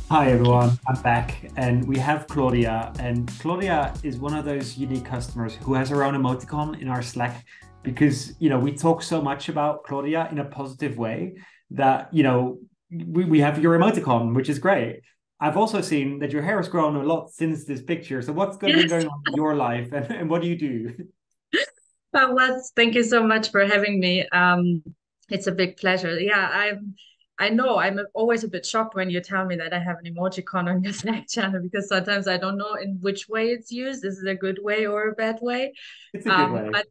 Hi Okay. everyone, I'm back and we have Claudia. And Claudia is one of those unique customers who has her own emoticon in our Slack because, we talk so much about Claudia in a positive way that, we have your emoticon, which is great. I've also seen that your hair has grown a lot since this picture. So been Yes. going on in your life and what do you do? Well, thank you so much for having me. It's a big pleasure. Yeah, I know I'm always a bit shocked when you tell me that I have an emojicon on your Slack channel because sometimes I don't know in which way it's used. Is it a good way or a bad way? It's a good way. But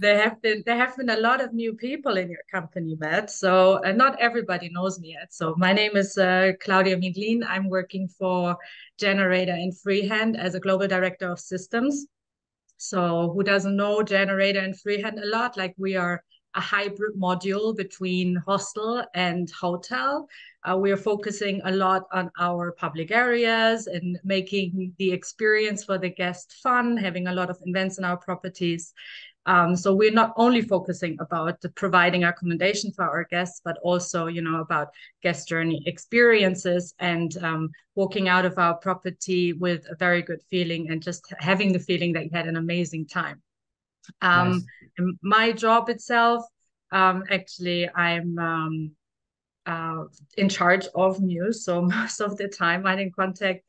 there have been a lot of new people in your company, Matt. So not everybody knows me yet. So my name is Claudia Meglin. I'm working for Generator in Freehand as a global director of systems. So who doesn't know Generator and Freehand a lot? Like we are a hybrid module between hostel and hotel. We are focusing a lot on our public areas and making the experience for the guest fun, having a lot of events in our properties. So we're not only focusing about providing accommodation for our guests, but also, about guest journey experiences and walking out of our property with a very good feeling and just having the feeling that you had an amazing time. Nice. And my job itself, actually, I'm uh, in charge of news. So most of the time I'm in contact.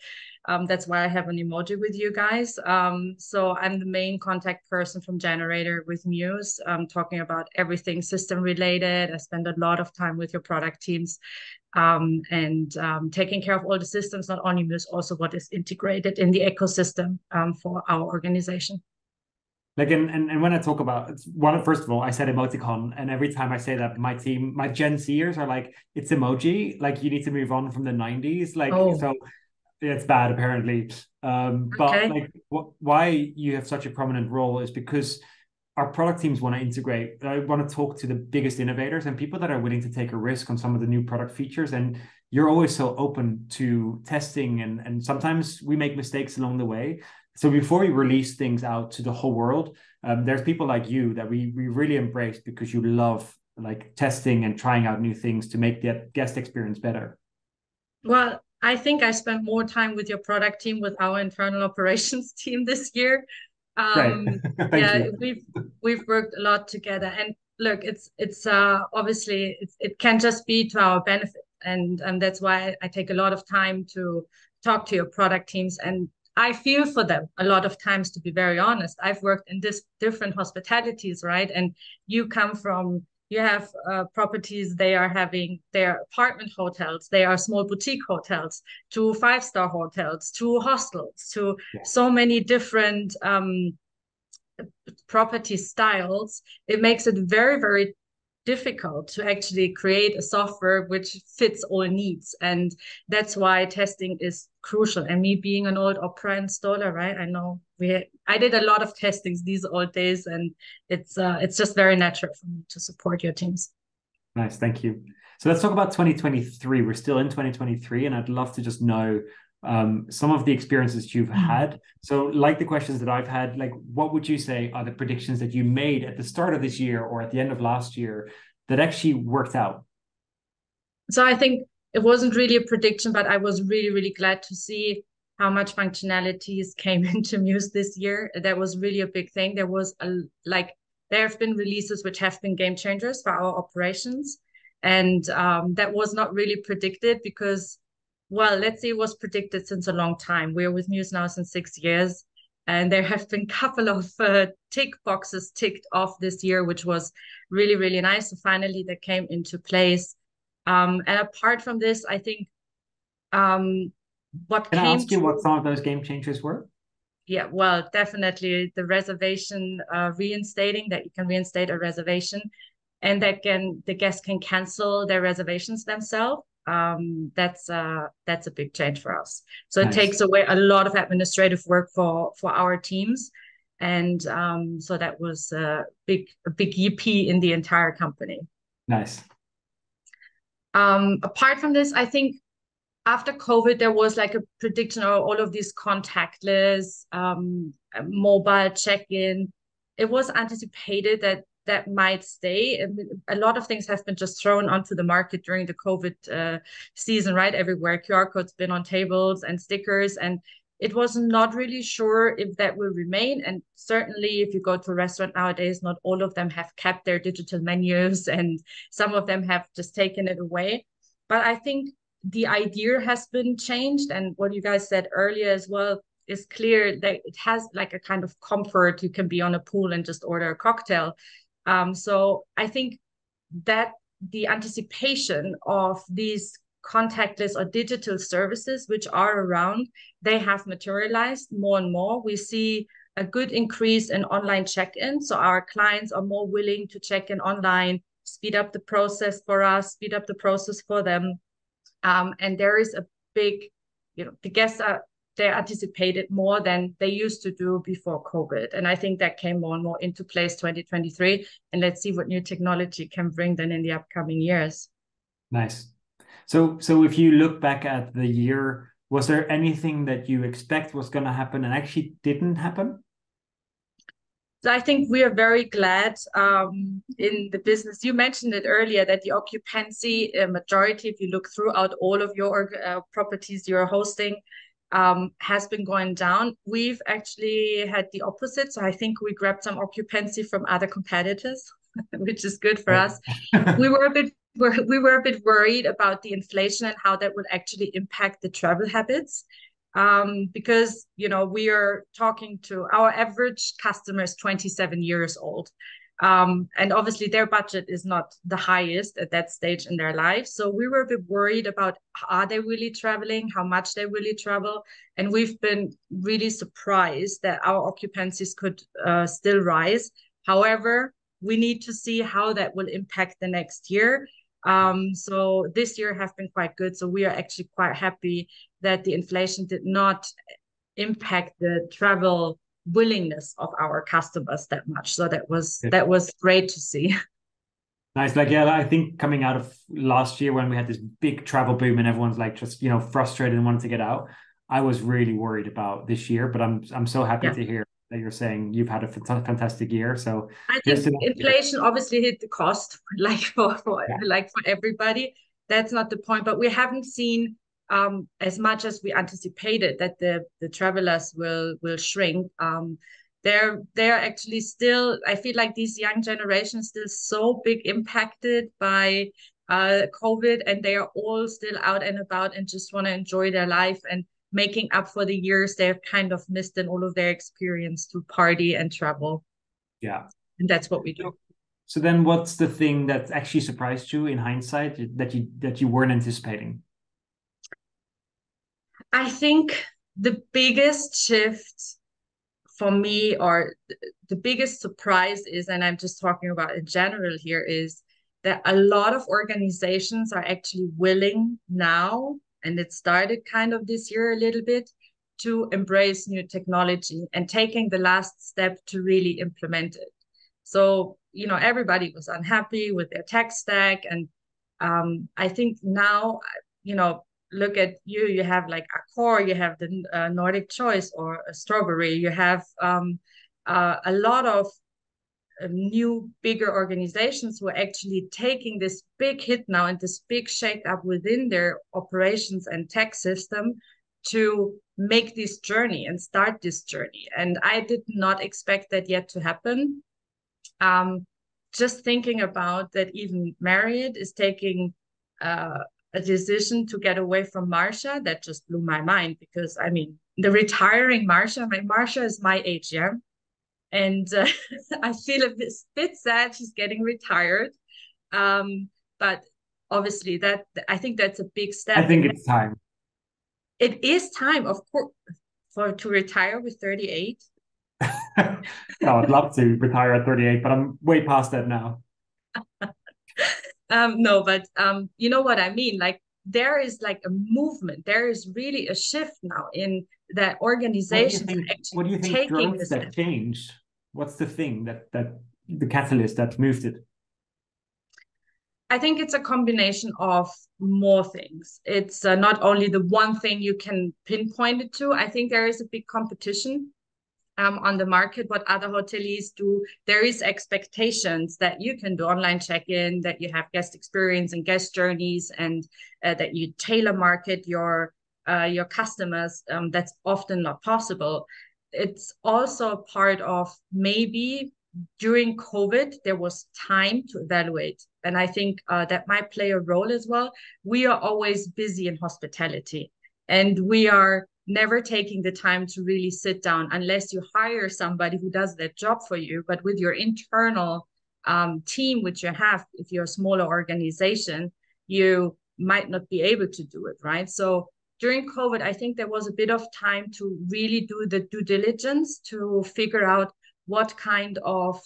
That's why I have an emoji with you guys. So I'm the main contact person from Generator with Muse, talking about everything system related. I spend a lot of time with your product teams and taking care of all the systems, not only Muse, also what is integrated in the ecosystem for our organization. Like and when I talk about it's one first of all, I said emoticon, and every time I say that, my team, my Gen Zers are like, it's emoji. Like you need to move on from the 90s. Like Oh, so it's bad apparently. But okay. like why you have such a prominent role is because our product teams want to integrate. I want to talk to the biggest innovators and people that are willing to take a risk on some of the new product features. And you're always so open to testing, and sometimes we make mistakes along the way. So before we release things out to the whole world, there's people like you that we really embrace because you love like testing and trying out new things to make the guest experience better. Well, I think I spent more time with your product team, with our internal operations team this year. Great. Thank Yeah, you. we've worked a lot together. And look, it's obviously it can just be to our benefit, and that's why I take a lot of time to talk to your product teams. And I feel for them a lot of times, to be very honest. I've worked in this different hospitalities, right? And you have properties, they are having their apartment hotels, they are small boutique hotels, to five-star hotels, to hostels, to Yeah. so many different property styles. It makes it very, very difficult to actually create a software which fits all needs. And that's why testing is crucial. And me being an old Opera installer, right? I did a lot of testings these old days, and it's just very natural for me to support your teams. Nice, thank you. So let's talk about 2023. We're still in 2023, and I'd love to just know some of the experiences you've Mm. had. So, like the questions that I've had, like what would you say are the predictions that you made at the start of this year or at the end of last year that actually worked out? So I think it wasn't really a prediction, but I was really, really glad to see how much functionalities came into Muse this year. That was really a big thing. There have been releases which have been game changers for our operations, and that was not really predicted because, well, let's say it was predicted since a long time. We're with Muse now since 6 years, and there have been a couple of tick boxes ticked off this year, which was really, really nice. So finally, that came into place. And apart from this, I think what Can I came ask you what true, some of those game changers were? yeah, well, definitely the reservation reinstating, that you can reinstate a reservation and that can the guests can cancel their reservations themselves. That's a big change for us. So it Nice, takes away a lot of administrative work for our teams. And so that was a big EP in the entire company. nice. Apart from this, I think after COVID, there was like a prediction of all of these contactless mobile check-in. It was anticipated that that might stay. A lot of things have been just thrown onto the market during the COVID season, right? Everywhere, QR codes been on tables and stickers, and it was not really sure if that will remain. And certainly, if you go to a restaurant nowadays, not all of them have kept their digital menus, and some of them have just taken it away. But I think the idea has been changed, and what you guys said earlier as well is clear that it has like a kind of comfort. You can be on a pool and just order a cocktail. So I think that the anticipation of these contactless or digital services which are around, they have materialized more and more. We see a good increase in online check-in. So our clients are more willing to check in online, speed up the process for us, speed up the process for them. And there is a big, the guests are, they anticipated more than they used to do before COVID. And I think that came more and more into place 2023. And let's see what new technology can bring then in the upcoming years. Nice. So if you look back at the year, was there anything that you expect was going to happen and actually didn't happen? So I think we are very glad in the business. You mentioned it earlier that the occupancy majority, if you look throughout all of your properties you're hosting, has been going down. We've actually had the opposite. So I think we grabbed some occupancy from other competitors, which is good for us. We were a bit worried about the inflation and how that would actually impact the travel habits. Because we are talking to our average customer is 27 years old. And obviously their budget is not the highest at that stage in their life. So we were a bit worried about, are they really traveling, how much they really travel? And we've been really surprised that our occupancies could still rise. However, we need to see how that will impact the next year. So this year have been quite good. So we are actually quite happy that the inflation did not impact the travel willingness of our customers that much. So that was great to see. Nice. Like, yeah, I think coming out of last year when we had this big travel boom and everyone's like just, frustrated and wanted to get out, I was really worried about this year, but I'm so happy to hear that you're saying you've had a fantastic year. So I think inflation obviously hit the cost, like for everybody. That's not the point, but we haven't seen as much as we anticipated that the travelers will shrink. They're actually still, I feel like these young generations still so big impacted by COVID, and they are all still out and about and just want to enjoy their life and making up for the years they've kind of missed in all of their experience to party and travel. Yeah. And that's what we do. So then what's the thing that actually surprised you in hindsight that you weren't anticipating? I think the biggest shift for me, or the biggest surprise is, and I'm just talking about in general here, is that a lot of organizations are actually willing now, and it started kind of this year a little bit, to embrace new technology and taking the last step to really implement it. So, everybody was unhappy with their tech stack. And I think now, look at you have like Accor, you have the Nordic Choice or a Strawberry, you have a lot of new bigger organizations who are actually taking this big hit now and this big shake up within their operations and tech system to make this journey and start this journey. And I did not expect that yet to happen. Just thinking about that, even Marriott is taking a decision to get away from Marsha, that just blew my mind, because I mean, the retiring Marsha, Marsha is my age, yeah. And I feel a bit sad she's getting retired. But obviously I think that's a big step. I think it's time. It is time, of course, to retire with 38. Oh, I'd love to retire at 38, but I'm way past that now. No, but you know what I mean? Like, there is like a movement. There is really a shift now in that organizations what do you think drove that change? What's the thing that the catalyst that moved it? I think it's a combination of more things. It's not only the one thing you can pinpoint it to. I think there is a big competition. on the market, what other hoteliers do. There is expectations that you can do online check-in, that you have guest experience and guest journeys, and that you tailor market your customers. That's often not possible. It's also a part of maybe during COVID, there was time to evaluate. And I think that might play a role as well. We are always busy in hospitality, and we are never taking the time to really sit down unless you hire somebody who does that job for you. But with your internal team, which you have, if you're a smaller organization, you might not be able to do it, right? So during COVID, I think there was a bit of time to really do the due diligence to figure out what kind of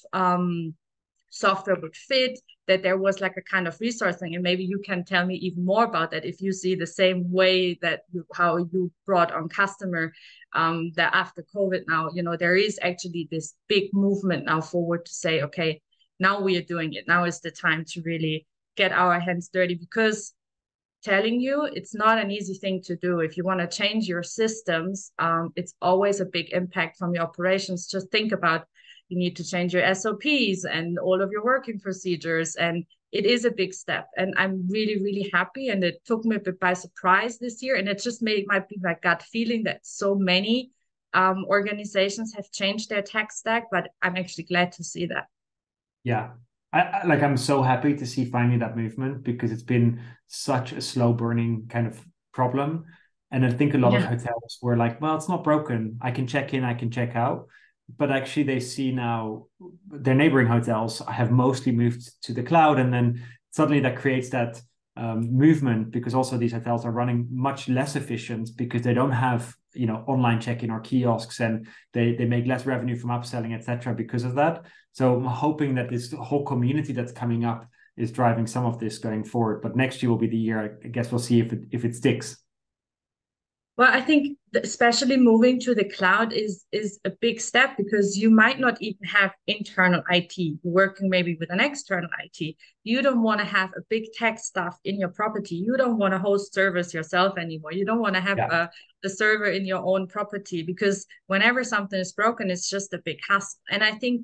software would fit, that there was like a kind of resourcing. And maybe you can tell me even more about that if you see the same way that how you brought on customer, that after COVID now, there is actually this big movement now forward to say, okay, now we are doing it. Now is the time to really get our hands dirty, because telling you it's not an easy thing to do. If you want to change your systems, it's always a big impact from your operations. Just think about, you need to change your SOPs and all of your working procedures, and it is a big step. And I'm really, really happy, and it took me a bit by surprise this year, and it just might be my gut feeling that so many organizations have changed their tech stack, but I'm actually glad to see that. Yeah. I'm so happy to see finally that movement, because it's been such a slow burning kind of problem. And I think a lot of hotels were like, well, it's not broken. I can check in, I can check out. But actually they see now their neighboring hotels have mostly moved to the cloud. And then suddenly that creates that movement, because also these hotels are running much less efficient because they don't have online check-in or kiosks, and they make less revenue from upselling, etc., because of that. So I'm hoping that this whole community that's coming up is driving some of this going forward. But next year will be the year, I guess we'll see if it sticks. Well, I think especially moving to the cloud is a big step, because you might not even have internal IT working maybe with an external IT. You don't want to have a big tech stuff in your property. You don't want to host servers yourself anymore. You don't want to have a server in your own property, because whenever something is broken, it's just a big hassle. And I think,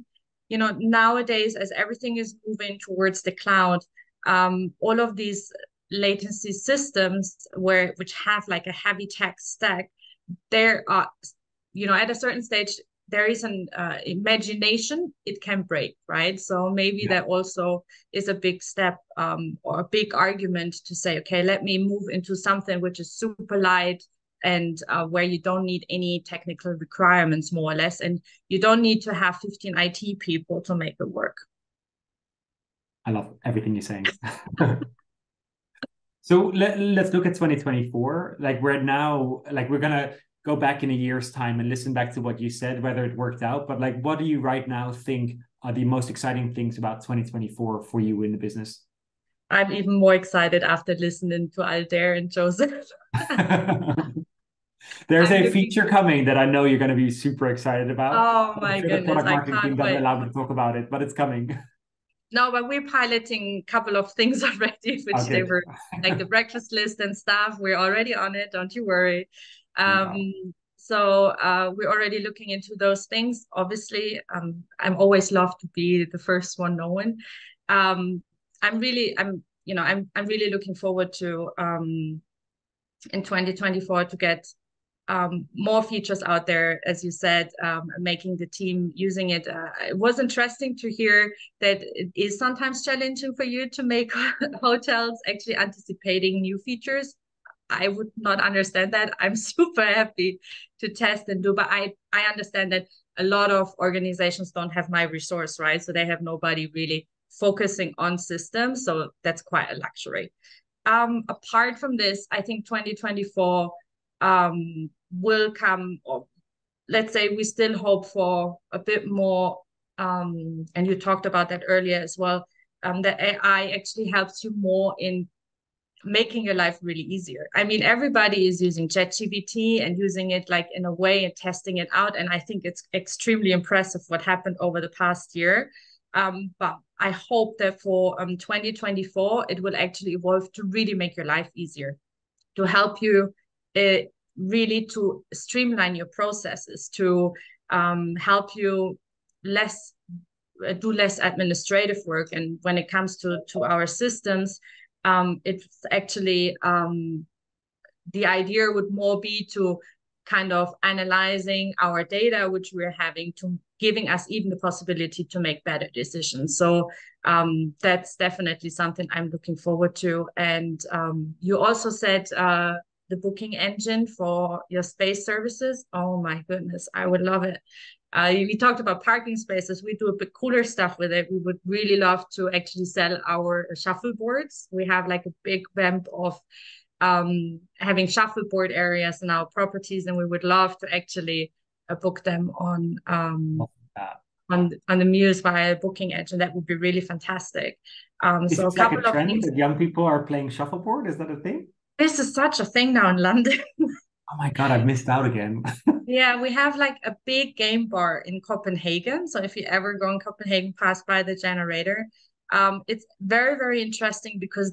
nowadays, as everything is moving towards the cloud, all of these latency systems which have like a heavy tech stack, there are, at a certain stage, there is an imagination it can break, right? So maybe that also is a big step, or a big argument to say, okay, let me move into something which is super light, and where you don't need any technical requirements, more or less, and you don't need to have 15 IT people to make it work. I love everything you're saying. So let's look at 2024. Like we're now, like we're gonna go back in a year's time and listen back to what you said, whether it worked out. But like, what do you right now think are the most exciting things about 2024 for you in the business? I'm even more excited after listening to Aldair and Joseph. There's a feature coming that I know you're going to be super excited about. Oh my goodness, the product marketing team doesn't wait. allow me to talk about it, but it's coming. No, but we're piloting a couple of things already, which they were like the breakfast list and stuff. We're already on it, don't you worry. So we're already looking into those things. Obviously, I'm always love to be the first one knowing. I'm really looking forward to in 2024 to get more features out there, as you said, making the team using it. It was interesting to hear that it is sometimes challenging for you to make hotels actually anticipating new features. I would not understand that. I'm super happy to test and do, but I understand that a lot of organizations don't have my resource, right? So they have nobody really focusing on systems. So that's quite a luxury. Apart from this, I think 2024 will come, or let's say we still hope for a bit more, and you talked about that earlier as well, that AI actually helps you more in making your life really easier. I mean, everybody is using ChatGPT and using it like in a way and testing it out. And I think it's extremely impressive what happened over the past year. But I hope that for 2024, it will actually evolve to really make your life easier, to help you really to streamline your processes, to help you less do less administrative work. And when it comes to our systems, it's actually the idea would more be to kind of analyzing our data, which we're having, to giving us even the possibility to make better decisions. So that's definitely something I'm looking forward to. And you also said the booking engine for your space services. Oh my goodness, I would love it. We talked about parking spaces. We do a bit cooler stuff with it. We would really love to actually sell our shuffleboards. We have like a big ramp of having shuffleboard areas in our properties, and we would love to actually book them on the Muse via a booking engine. That would be really fantastic. Is So a it like a couple of trend things. that young people are playing shuffleboard? Is that a thing? This is such a thing now in London. Oh my God, I've missed out again. Yeah, we have like a big game bar in Copenhagen. So if you ever go in Copenhagen, pass by the generator. It's very, very interesting because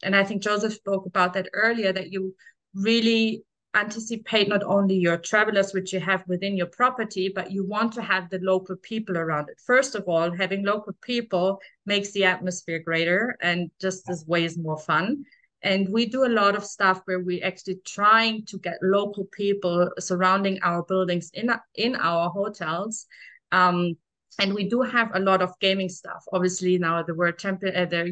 and I think Joseph spoke about that earlier, that you really anticipate not only your travelers, which you have within your property, but you want to have the local people around it. First of all, having local people makes the atmosphere greater and just is ways more fun. And we do a lot of stuff where we actually trying to get local people surrounding our buildings in our hotels. And we do have a lot of gaming stuff. Obviously, now the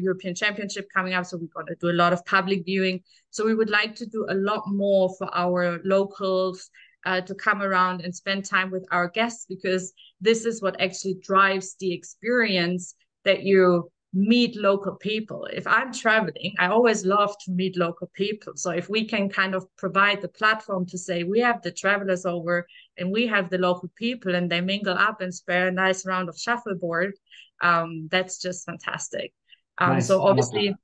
European Championship coming up, so we're going to do a lot of public viewing. So we would like to do a lot more for our locals to come around and spend time with our guests, because this is what actually drives the experience, that you meet local people. If I'm traveling, I always love to meet local people. So if we can kind of provide the platform to say we have the travelers over and we have the local people and they mingle up and spare a nice round of shuffleboard, that's just fantastic. Nice. So I love that. obviously,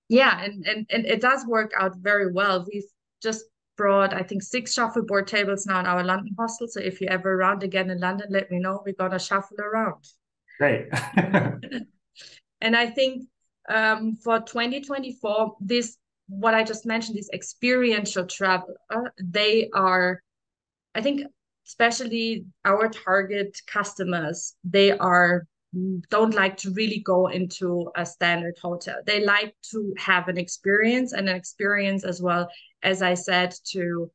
yeah, and it does work out very well. We've just brought, I think, 6 shuffleboard tables now in our London hostel. So if you're ever around again in London, let me know. We're gonna shuffle around. Great. And I think for 2024, what I just mentioned, these experiential travel, they are, I think, especially our target customers, don't like to really go into a standard hotel. They like to have an experience, and an experience as well, as I said, to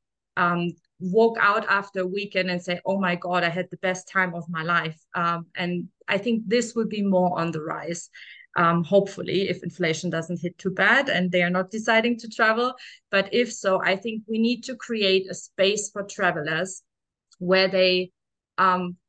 walk out after a weekend and say, oh my God, I had the best time of my life. And I think this will be more on the rise. Hopefully, if inflation doesn't hit too bad and they are not deciding to travel. But if so, I think we need to create a space for travelers where they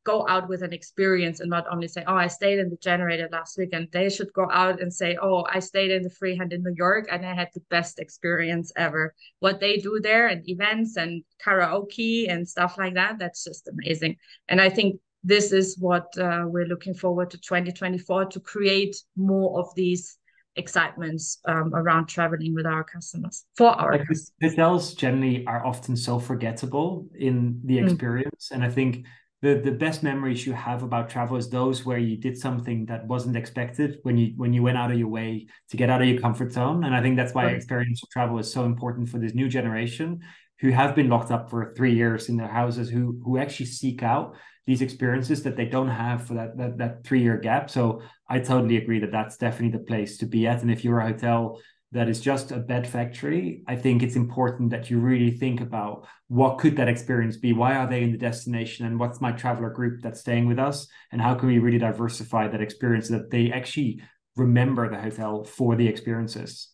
go out with an experience and not only say, oh, I stayed in the generator last weekend. They should go out and say, oh, I stayed in the Freehand in New York and I had the best experience ever. What they do there, and events and karaoke and stuff like that, that's just amazing. And I think this is what we're looking forward to 2024, to create more of these excitements around traveling with our customers, for our Like customers. hotels generally are often so forgettable in the experience. And I think the best memories you have about travel is those where you did something that wasn't expected, when you went out of your way to get out of your comfort zone. And I think that's why Right. experiential travel is so important for this new generation who have been locked up for 3 years in their houses, who actually seek out these experiences that they don't have for that 3-year gap. So I totally agree that that's definitely the place to be at. And if you're a hotel that is just a bed factory, I think it's important that you really think about what could that experience be? Why are they in the destination? And what's my traveler group that's staying with us? And how can we really diversify that experience so that they actually remember the hotel for the experiences?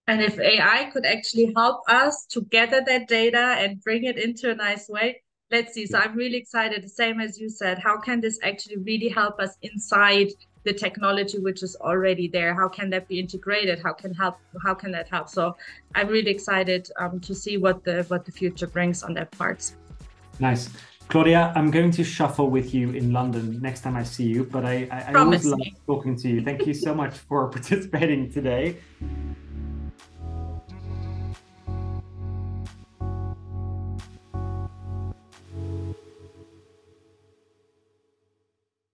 And if AI could actually help us to gather that data and bring it into a nice way, let's see. So I'm really excited, the same as you said. How can this actually really help us inside the technology which is already there? How can that be integrated? How can that help? So I'm really excited to see what the future brings on that part. Nice. Claudia, I'm going to shuffle with you in London next time I see you, but I always Promise love me. talking to you. Thank you so much for participating today.